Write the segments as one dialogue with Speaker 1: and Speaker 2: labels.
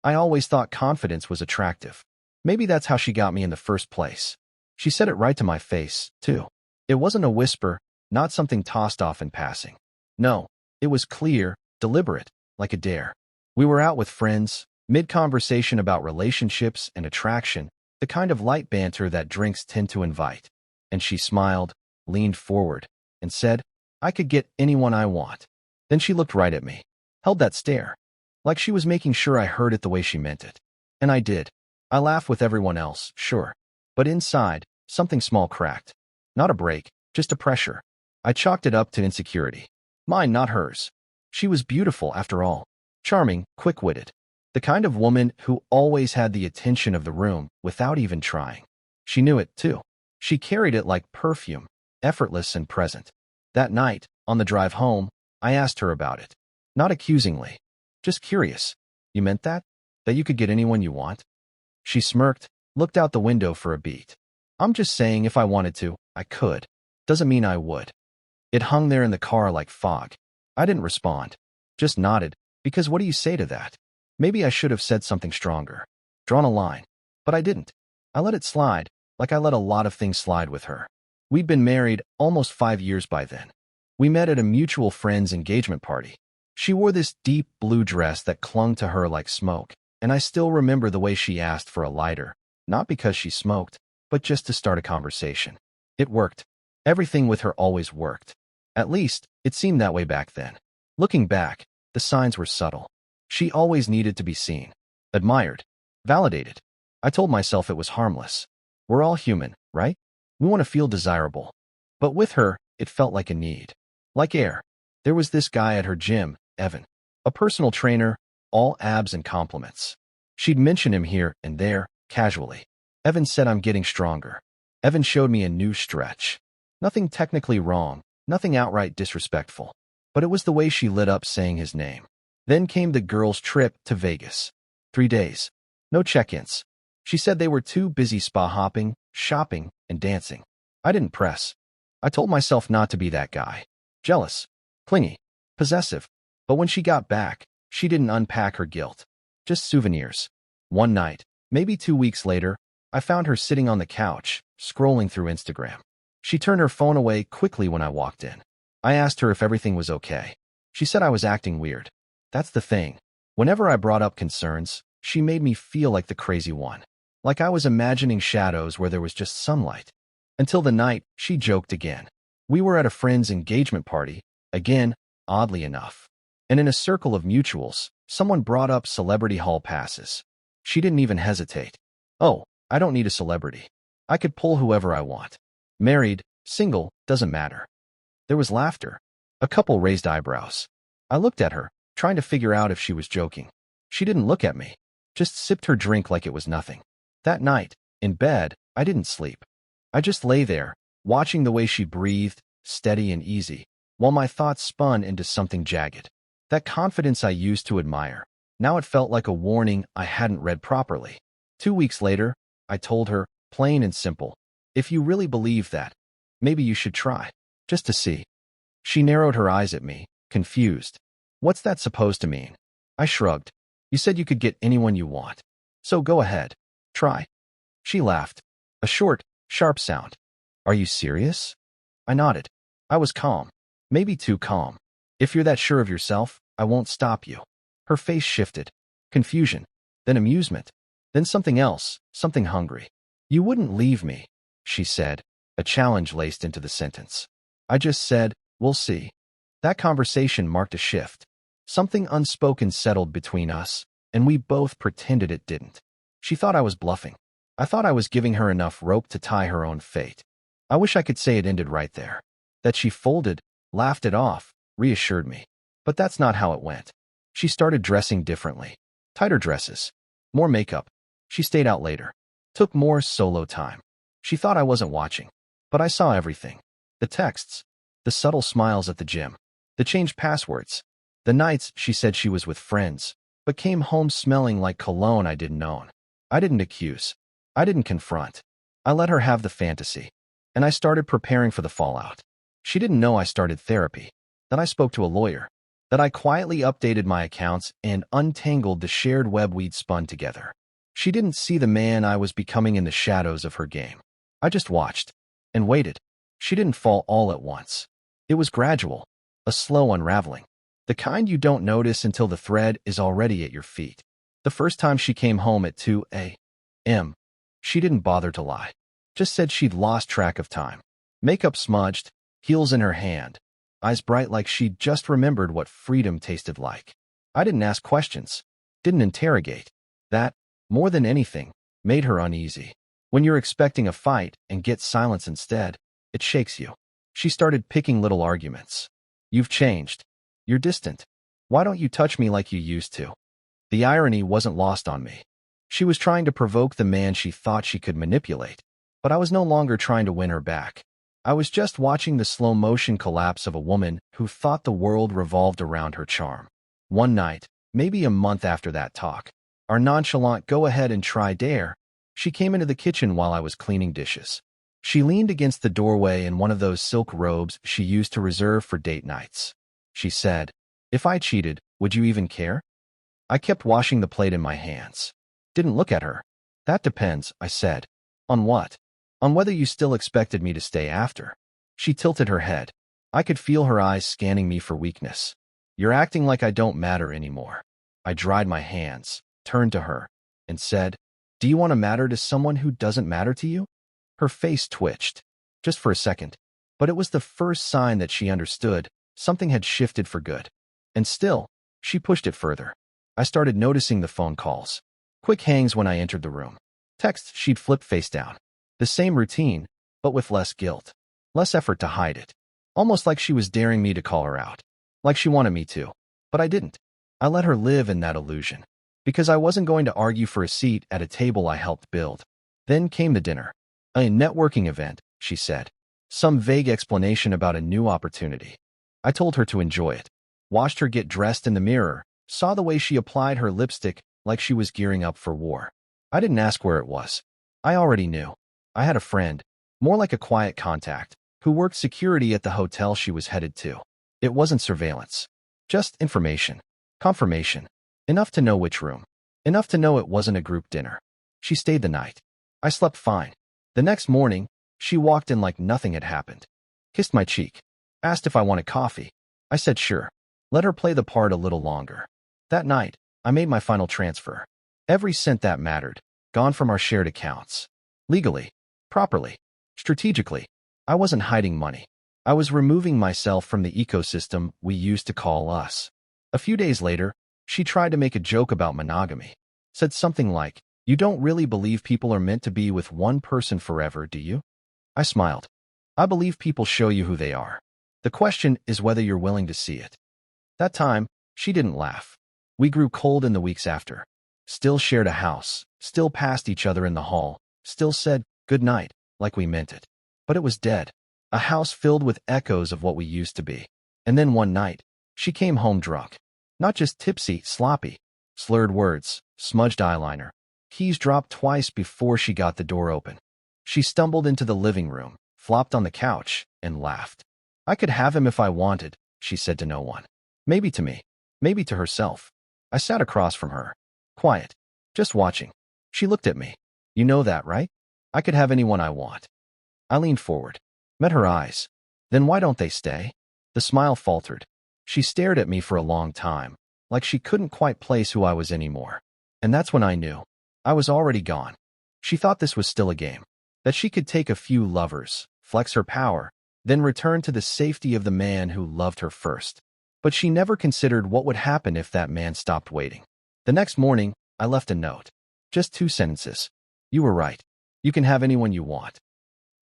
Speaker 1: I always thought confidence was attractive. Maybe that's how she got me in the first place. She said it right to my face, too. It wasn't a whisper, not something tossed off in passing. No, it was clear, deliberate, like a dare. We were out with friends, mid-conversation about relationships and attraction, the kind of light banter that drinks tend to invite. And she smiled, leaned forward, and said, I could get anyone I want. Then she looked right at me, held that stare, like she was making sure I heard it the way she meant it. And I did. I laughed with everyone else, sure. But inside, something small cracked. Not a break, just a pressure. I chalked it up to insecurity. Mine, not hers. She was beautiful, after all. Charming, quick-witted. The kind of woman who always had the attention of the room without even trying. She knew it, too. She carried it like perfume, effortless and present. That night, on the drive home, I asked her about it. Not accusingly. Just curious. You meant that? That you could get anyone you want? She smirked, looked out the window for a beat. I'm just saying if I wanted to, I could. Doesn't mean I would. It hung there in the car like fog. I didn't respond. Just nodded, because what do you say to that? Maybe I should have said something stronger. Drawn a line. But I didn't. I let it slide, like I let a lot of things slide with her. We'd been married almost 5 years by then. We met at a mutual friend's engagement party. She wore this deep blue dress that clung to her like smoke, and I still remember the way she asked for a lighter, not because she smoked, but just to start a conversation. It worked. Everything with her always worked. At least, it seemed that way back then. Looking back, the signs were subtle. She always needed to be seen, admired, validated. I told myself it was harmless. We're all human, right? We want to feel desirable. But with her, it felt like a need. Like air. There was this guy at her gym, Evan. A personal trainer, all abs and compliments. She'd mention him here and there, casually. Evan said I'm getting stronger. Evan showed me a new stretch. Nothing technically wrong, nothing outright disrespectful. But it was the way she lit up saying his name. Then came the girls' trip to Vegas. 3 days. No check-ins. She said they were too busy spa hopping, shopping, and dancing. I didn't press. I told myself not to be that guy. Jealous, clingy, possessive. But when she got back, she didn't unpack her guilt. Just souvenirs. One night, maybe 2 weeks later, I found her sitting on the couch, scrolling through Instagram. She turned her phone away quickly when I walked in. I asked her if everything was okay. She said I was acting weird. That's the thing. Whenever I brought up concerns, she made me feel like the crazy one. Like I was imagining shadows where there was just sunlight. Until the night, she joked again. We were at a friend's engagement party, again, oddly enough. And in a circle of mutuals, someone brought up celebrity hall passes. She didn't even hesitate. Oh, I don't need a celebrity. I could pull whoever I want. Married, single, doesn't matter. There was laughter. A couple raised eyebrows. I looked at her, trying to figure out if she was joking. She didn't look at me, just sipped her drink like it was nothing. That night, in bed, I didn't sleep. I just lay there, watching the way she breathed, steady and easy, while my thoughts spun into something jagged. That confidence I used to admire. Now it felt like a warning I hadn't read properly. 2 weeks later, I told her, plain and simple, if you really believe that, maybe you should try, just to see. She narrowed her eyes at me, confused. What's that supposed to mean? I shrugged. You said you could get anyone you want. So go ahead. Try. She laughed. A short, sharp sound. Are you serious? I nodded. I was calm. Maybe too calm. If you're that sure of yourself, I won't stop you. Her face shifted. Confusion. Then amusement. Then something else, something hungry. You wouldn't leave me, she said, a challenge laced into the sentence. I just said, we'll see. That conversation marked a shift. Something unspoken settled between us, and we both pretended it didn't. She thought I was bluffing. I thought I was giving her enough rope to tie her own fate. I wish I could say it ended right there. That she folded, laughed it off, reassured me. But that's not how it went. She started dressing differently. Tighter dresses. More makeup. She stayed out later. Took more solo time. She thought I wasn't watching. But I saw everything. The texts. The subtle smiles at the gym. The changed passwords. The nights she said she was with friends, but came home smelling like cologne I didn't own. I didn't accuse. I didn't confront. I let her have the fantasy. And I started preparing for the fallout. She didn't know I started therapy. Then I spoke to a lawyer. that I quietly updated my accounts and untangled the shared web we'd spun together. She didn't see the man I was becoming in the shadows of her game. I just watched and waited. She didn't fall all at once. It was gradual, a slow unraveling. The kind you don't notice until the thread is already at your feet. The first time she came home at 2 a.m., she didn't bother to lie. Just said she'd lost track of time. Makeup smudged, heels in her hand, eyes bright like she'd just remembered what freedom tasted like. I didn't ask questions, didn't interrogate. That, more than anything, made her uneasy. When you're expecting a fight and get silence instead, it shakes you. She started picking little arguments. You've changed. You're distant. Why don't you touch me like you used to? The irony wasn't lost on me. She was trying to provoke the man she thought she could manipulate, but I was no longer trying to win her back. I was just watching the slow-motion collapse of a woman who thought the world revolved around her charm. One night, maybe a month after that talk, our nonchalant go-ahead-and-try dare, she came into the kitchen while I was cleaning dishes. She leaned against the doorway in one of those silk robes she used to reserve for date nights. She said, "If I cheated, would you even care?" I kept washing the plate in my hands. Didn't look at her. "That depends," I said. "On what?" "On whether you still expected me to stay after." She tilted her head. I could feel her eyes scanning me for weakness. "You're acting like I don't matter anymore." I dried my hands, turned to her, and said, "Do you want to matter to someone who doesn't matter to you?" Her face twitched, just for a second, but it was the first sign that she understood something had shifted for good. And still, she pushed it further. I started noticing the phone calls. Quick hangs when I entered the room. Texts she'd flipped face down. The same routine, but with less guilt. Less effort to hide it. Almost like she was daring me to call her out. Like she wanted me to. But I didn't. I let her live in that illusion. Because I wasn't going to argue for a seat at a table I helped build. Then came the dinner. A networking event, she said. Some vague explanation about a new opportunity. I told her to enjoy it. Watched her get dressed in the mirror. Saw the way she applied her lipstick like she was gearing up for war. I didn't ask where it was. I already knew. I had a friend, more like a quiet contact, who worked security at the hotel she was headed to. It wasn't surveillance. Just information. Confirmation. Enough to know which room. Enough to know it wasn't a group dinner. She stayed the night. I slept fine. The next morning, she walked in like nothing had happened. Kissed my cheek. Asked if I wanted coffee. I said sure. Let her play the part a little longer. That night, I made my final transfer. Every cent that mattered, gone from our shared accounts. Legally. Properly. Strategically. I wasn't hiding money. I was removing myself from the ecosystem we used to call us. A few days later, she tried to make a joke about monogamy. Said something like, "You don't really believe people are meant to be with one person forever, do you?" I smiled. I believe people show you who they are. The question is whether you're willing to see it. That time, she didn't laugh. We grew cold in the weeks after. Still shared a house, still passed each other in the hall, still said good night like we meant it. But it was dead. A house filled with echoes of what we used to be. And then one night, she came home drunk. Not just tipsy, sloppy. Slurred words, smudged eyeliner. Keys dropped twice before she got the door open. She stumbled into the living room, flopped on the couch, and laughed. "I could have him if I wanted," she said to no one. Maybe to me. Maybe to herself. I sat across from her. Quiet. Just watching. She looked at me. "You know that, right? I could have anyone I want." I leaned forward. Met her eyes. "Then why don't they stay?" The smile faltered. She stared at me for a long time, like she couldn't quite place who I was anymore. And that's when I knew. I was already gone. She thought this was still a game. That she could take a few lovers, flex her power, then return to the safety of the man who loved her first. But she never considered what would happen if that man stopped waiting. The next morning, I left a note. Just 2 sentences. "You were right. You can have anyone you want.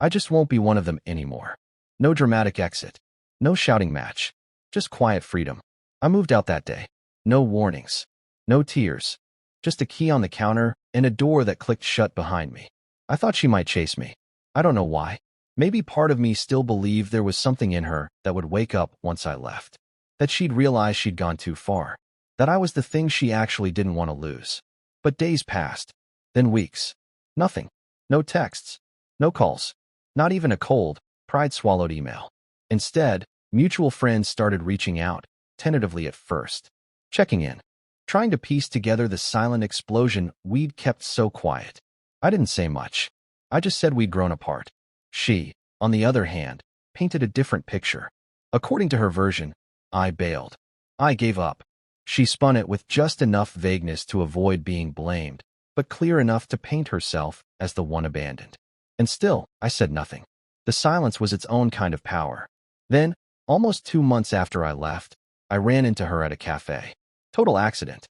Speaker 1: I just won't be one of them anymore." No dramatic exit. No shouting match. Just quiet freedom. I moved out that day. No warnings. No tears. Just a key on the counter and a door that clicked shut behind me. I thought she might chase me. I don't know why. Maybe part of me still believed there was something in her that would wake up once I left. That she'd realize she'd gone too far. That I was the thing she actually didn't want to lose. But days passed. Then weeks. Nothing. No texts. No calls. Not even a cold, pride-swallowed email. Instead, mutual friends started reaching out, tentatively at first, checking in, trying to piece together the silent explosion we'd kept so quiet. I didn't say much. I just said we'd grown apart. She, on the other hand, painted a different picture. According to her version, I bailed. I gave up. She spun it with just enough vagueness to avoid being blamed, but clear enough to paint herself as the one abandoned. And still, I said nothing. The silence was its own kind of power. Then, almost 2 months after I left, I ran into her at a cafe. Total accident.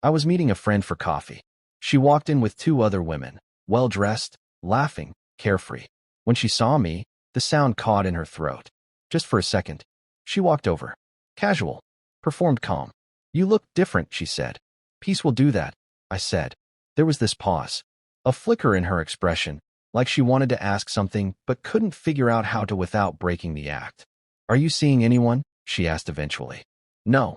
Speaker 1: I was meeting a friend for coffee. She walked in with 2 other women, well-dressed, laughing, carefree. When she saw me, the sound caught in her throat. Just for a second, she walked over. Casual. Performed calm. You look different, she said. Peace will do that, I said. There was this pause. A flicker in her expression, like she wanted to ask something but couldn't figure out how to without breaking the act. Are you seeing anyone? She asked eventually. No.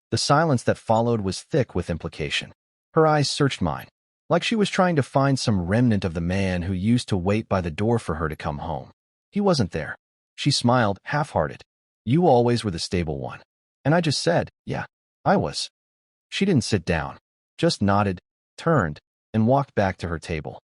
Speaker 1: The silence that followed was thick with implication. Her eyes searched mine, like she was trying to find some remnant of the man who used to wait by the door for her to come home. He wasn't there. She smiled, half-hearted. You always were the stable one. And I just said, yeah, I was. She didn't sit down, just nodded, turned, and walked back to her table.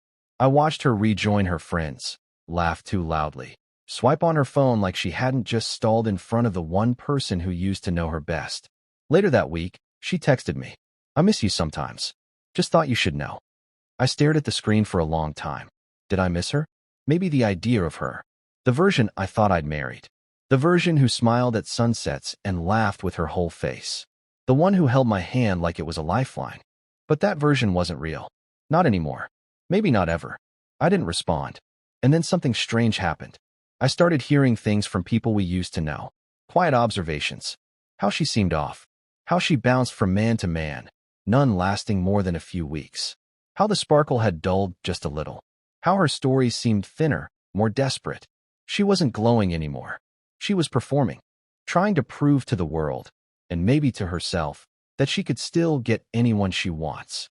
Speaker 1: I watched her rejoin her friends, laugh too loudly, swipe on her phone like she hadn't just stalled in front of the one person who used to know her best. Later that week, she texted me. I miss you sometimes. Just thought you should know. I stared at the screen for a long time. Did I miss her? Maybe the idea of her. The version I thought I'd married. The version who smiled at sunsets and laughed with her whole face. The one who held my hand like it was a lifeline. But that version wasn't real. Not anymore. Maybe not ever. I didn't respond. And then something strange happened. I started hearing things from people we used to know. Quiet observations. How she seemed off. How she bounced from man to man, none lasting more than a few weeks. How the sparkle had dulled just a little. How her stories seemed thinner, more desperate. She wasn't glowing anymore. She was performing, trying to prove to the world, and maybe to herself, that she could still get anyone she wants.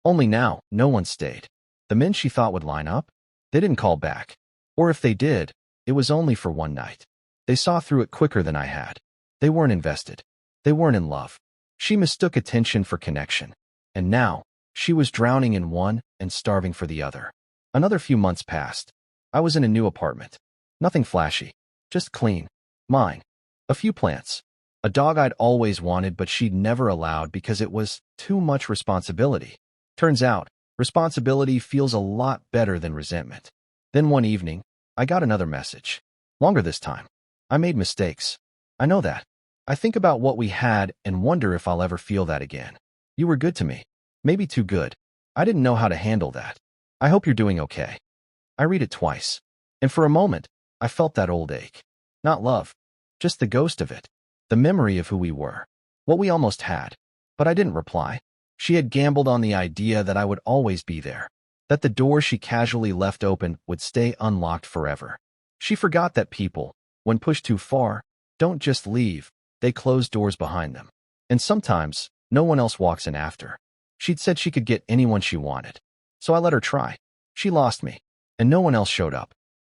Speaker 1: Only now, no one stayed. The men she thought would line up, they didn't call back. Or if they did, it was only for one night. They saw through it quicker than I had. They weren't invested. They weren't in love. She mistook attention for connection. And now, she was drowning in one and starving for the other. Another few months passed. I was in a new apartment. Nothing flashy. Just clean. Mine. A few plants. A dog I'd always wanted but she'd never allowed because it was too much responsibility. Turns out, responsibility feels a lot better than resentment. Then one evening, I got another message. Longer this time. I made mistakes. I know that. I think about what we had and wonder if I'll ever feel that again. You were good to me. Maybe too good. I didn't know how to handle that. I hope you're doing okay. I read it twice. And for a moment, I felt that old ache. Not love. Just the ghost of it. The memory of who we were. What we almost had. But I didn't reply. She had gambled on the idea that I would always be there. That the door she casually left open would stay unlocked forever. She forgot that people, when pushed too far, don't just leave. They close doors behind them. And sometimes, no one else walks in after. She'd said she could get anyone she wanted. So I let her try. She lost me. And no one else showed up.